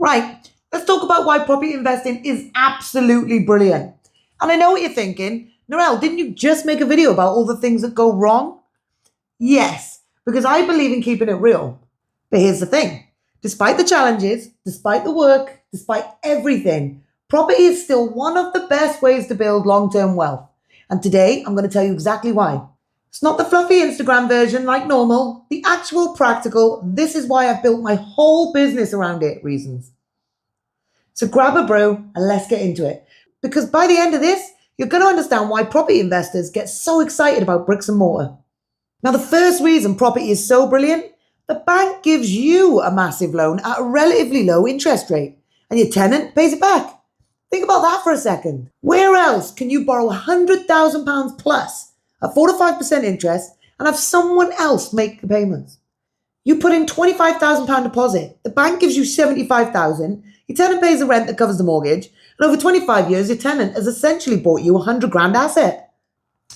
Right, let's talk about why property investing is absolutely brilliant. And I know what you're thinking. Narelle, didn't you just make a video about all the things that go wrong? Yes, because I believe in keeping it real. But here's the thing. Despite the challenges, despite the work, despite everything, property is still one of the best ways to build long-term wealth. And today, I'm going to tell you exactly why. It's not the fluffy Instagram version like normal, the actual practical, this is why I've built my whole business around it reasons. So grab a brew and let's get into it. Because by the end of this, you're going to understand why property investors get so excited about bricks and mortar. Now, the first reason property is so brilliant, the bank gives you a massive loan at a relatively low interest rate, and your tenant pays it back. Think about that for a second. Where else can you borrow £100,000 plus at 4 to 5% interest and have someone else make the payments? You put in £25,000 deposit, the bank gives you £75,000, your tenant pays the rent that covers the mortgage, and over 25 years, your tenant has essentially bought you a 100 grand asset.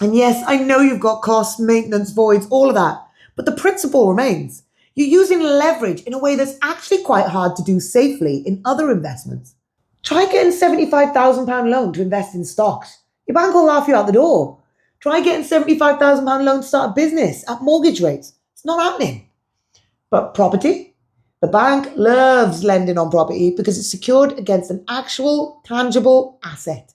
And yes, I know you've got costs, maintenance, voids, all of that, but the principle remains. You're using leverage in a way that's actually quite hard to do safely in other investments. Try getting £75,000 loan to invest in stocks. Your bank will laugh you out the door. Try getting £75,000 loan to start a business at mortgage rates. It's not happening. But property? The bank loves lending on property because it's secured against an actual, tangible asset.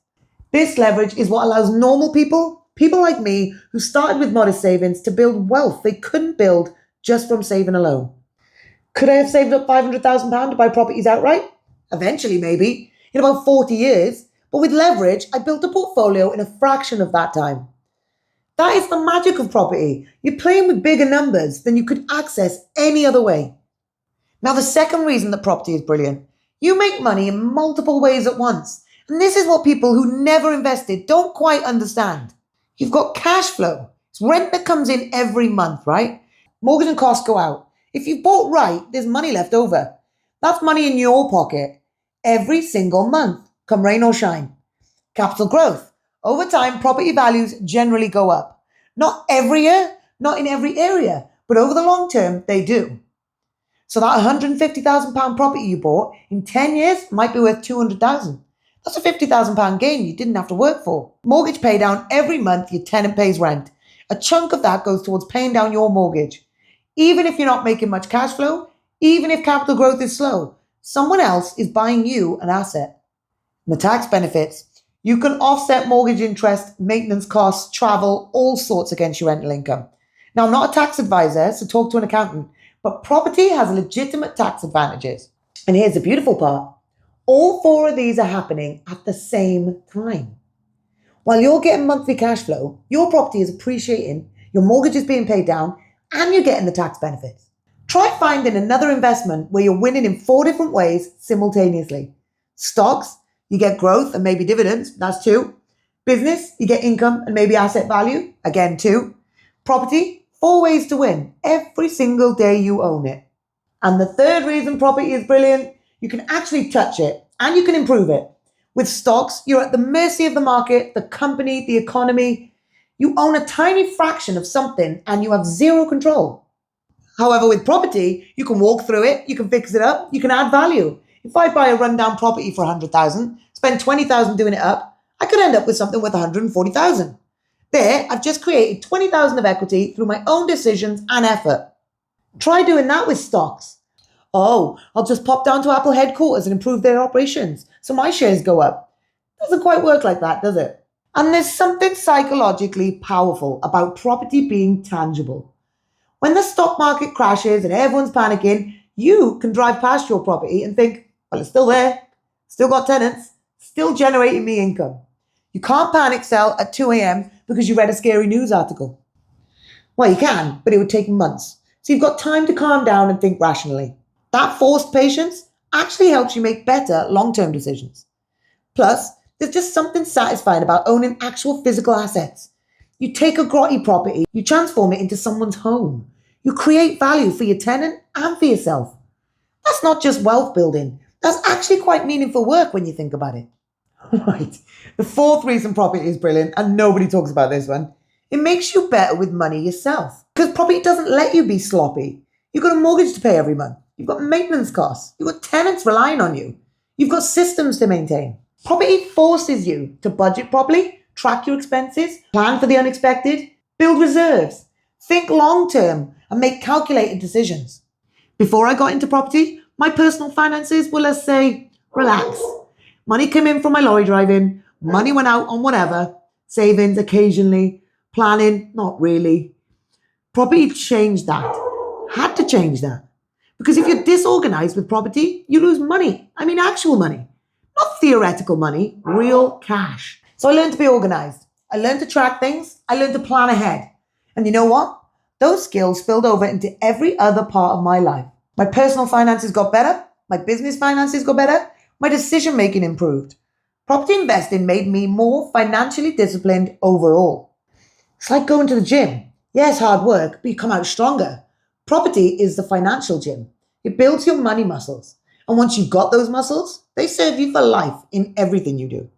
This leverage is what allows normal people like me who started with modest savings, to build wealth they couldn't build just from saving alone. Could I have saved up £500,000 to buy properties outright? Eventually, maybe, in about 40 years. But with leverage, I built a portfolio in a fraction of that time. That is the magic of property. You're playing with bigger numbers than you could access any other way. Now, the second reason that property is brilliant, you make money in multiple ways at once. And this is what people who never invested don't quite understand. You've got cash flow. It's rent that comes in every month, right? Mortgage and costs go out. If you've bought right, there's money left over. That's money in your pocket every single month, come rain or shine. Capital growth. Over time, property values generally go up. Not every year, not in every area, but over the long term, they do. So that £150,000 property you bought in 10 years might be worth £200,000. That's a £50,000 gain you didn't have to work for. Mortgage pay down every month, your tenant pays rent. A chunk of that goes towards paying down your mortgage. Even if you're not making much cash flow, even if capital growth is slow, someone else is buying you an asset. And the tax benefits. You can offset mortgage interest, maintenance costs, travel, all sorts against your rental income. Now, I'm not a tax advisor, so talk to an accountant, but property has legitimate tax advantages. And here's the beautiful part. All four of these are happening at the same time. While you're getting monthly cash flow, your property is appreciating, your mortgage is being paid down, and you're getting the tax benefits. Try finding another investment where you're winning in 4 different ways simultaneously. Stocks, you get growth and maybe dividends, that's 2. Business, you get income and maybe asset value, again 2. Property, 4 ways to win every single day you own it. And the third reason property is brilliant, you can actually touch it and you can improve it. With stocks, you're at the mercy of the market, the company, the economy. You own a tiny fraction of something and you have zero control. However, with property, you can walk through it, you can fix it up, you can add value. If I buy a rundown property for 100,000, spend 20,000 doing it up, I could end up with something worth 140,000. There, I've just created 20,000 of equity through my own decisions and effort. Try doing that with stocks. Oh, I'll just pop down to Apple headquarters and improve their operations, so my shares go up. Doesn't quite work like that, does it? And there's something psychologically powerful about property being tangible. When the stock market crashes and everyone's panicking, you can drive past your property and think, well, it's still there, still got tenants, still generating me income. You can't panic sell at 2 a.m. because you read a scary news article. Well, you can, but it would take months. So you've got time to calm down and think rationally. That forced patience actually helps you make better long-term decisions. Plus, there's just something satisfying about owning actual physical assets. You take a grotty property, you transform it into someone's home. You create value for your tenant and for yourself. That's not just wealth building. That's actually quite meaningful work when you think about it. Right. The fourth reason property is brilliant, and nobody talks about this one, it makes you better with money yourself. Because property doesn't let you be sloppy. You've got a mortgage to pay every month. You've got maintenance costs. You've got tenants relying on you. You've got systems to maintain. Property forces you to budget properly, track your expenses, plan for the unexpected, build reserves, think long term, and make calculated decisions. Before I got into property, my personal finances were, let's say, relaxed. Money came in from my lorry driving, money went out on whatever, savings occasionally, planning, not really. Property changed that. Had to change that. Because if you're disorganized with property, you lose money. I mean, actual money. Not theoretical money, real cash. So I learned to be organized. I learned to track things. I learned to plan ahead. And you know what? Those skills spilled over into every other part of my life. My personal finances got better. My business finances got better. My decision making improved. Property investing made me more financially disciplined overall. It's like going to the gym. Yeah, it's hard work, but you come out stronger. Property is the financial gym. It builds your money muscles. And once you've got those muscles, they serve you for life in everything you do.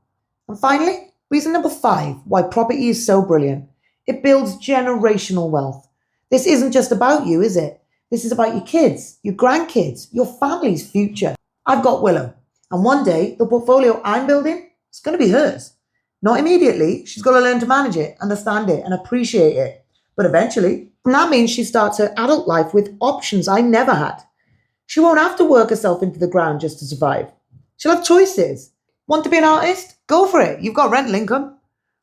And finally, reason number 5, why property is so brilliant. It builds generational wealth. This isn't just about you, is it? This is about your kids, your grandkids, your family's future. I've got Willow, and one day the portfolio I'm building is going to be hers. Not immediately. She's got to learn to manage it, understand it, and appreciate it. But eventually, and that means she starts her adult life with options I never had. She won't have to work herself into the ground just to survive. She'll have choices. Want to be an artist? Go for it. You've got rental income.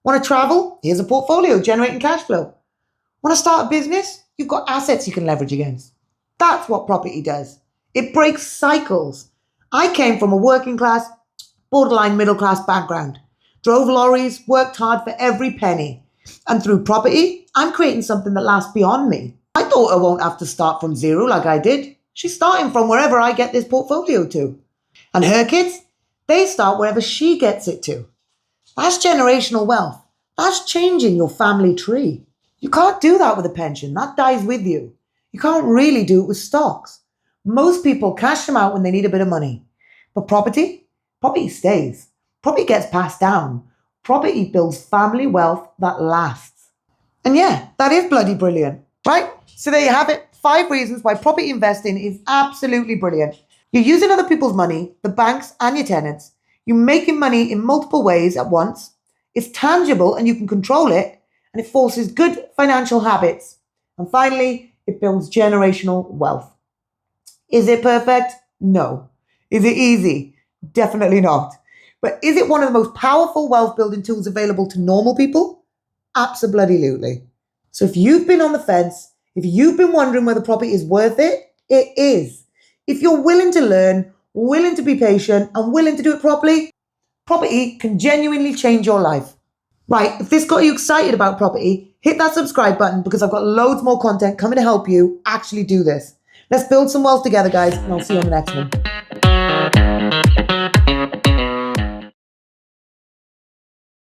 Want to travel? Here's a portfolio generating cash flow. Want to start a business? You've got assets you can leverage against. That's what property does. It breaks cycles. I came from a working class, borderline middle class background. Drove lorries, worked hard for every penny. And through property, I'm creating something that lasts beyond me. My daughter won't have to start from zero like I did. She's starting from wherever I get this portfolio to. And her kids, they start wherever she gets it to. That's generational wealth. That's changing your family tree. You can't do that with a pension. That dies with you. You can't really do it with stocks. Most people cash them out when they need a bit of money. But property stays. Property gets passed down. Property builds family wealth that lasts. And yeah, that is bloody brilliant, right? So there you have it. 5 reasons why property investing is absolutely brilliant. You're using other people's money, the banks and your tenants. You're making money in multiple ways at once. It's tangible and you can control it. And it forces good financial habits. And finally, it builds generational wealth. Is it perfect? No. Is it easy? Definitely not. But is it one of the most powerful wealth building tools available to normal people? Absolutely. So if you've been on the fence, if you've been wondering whether property is worth it, it is. If you're willing to learn, willing to be patient, and willing to do it properly, property can genuinely change your life. Right, if this got you excited about property, hit that subscribe button because I've got loads more content coming to help you actually do this. Let's build some wealth together, guys, and I'll see you on the next one.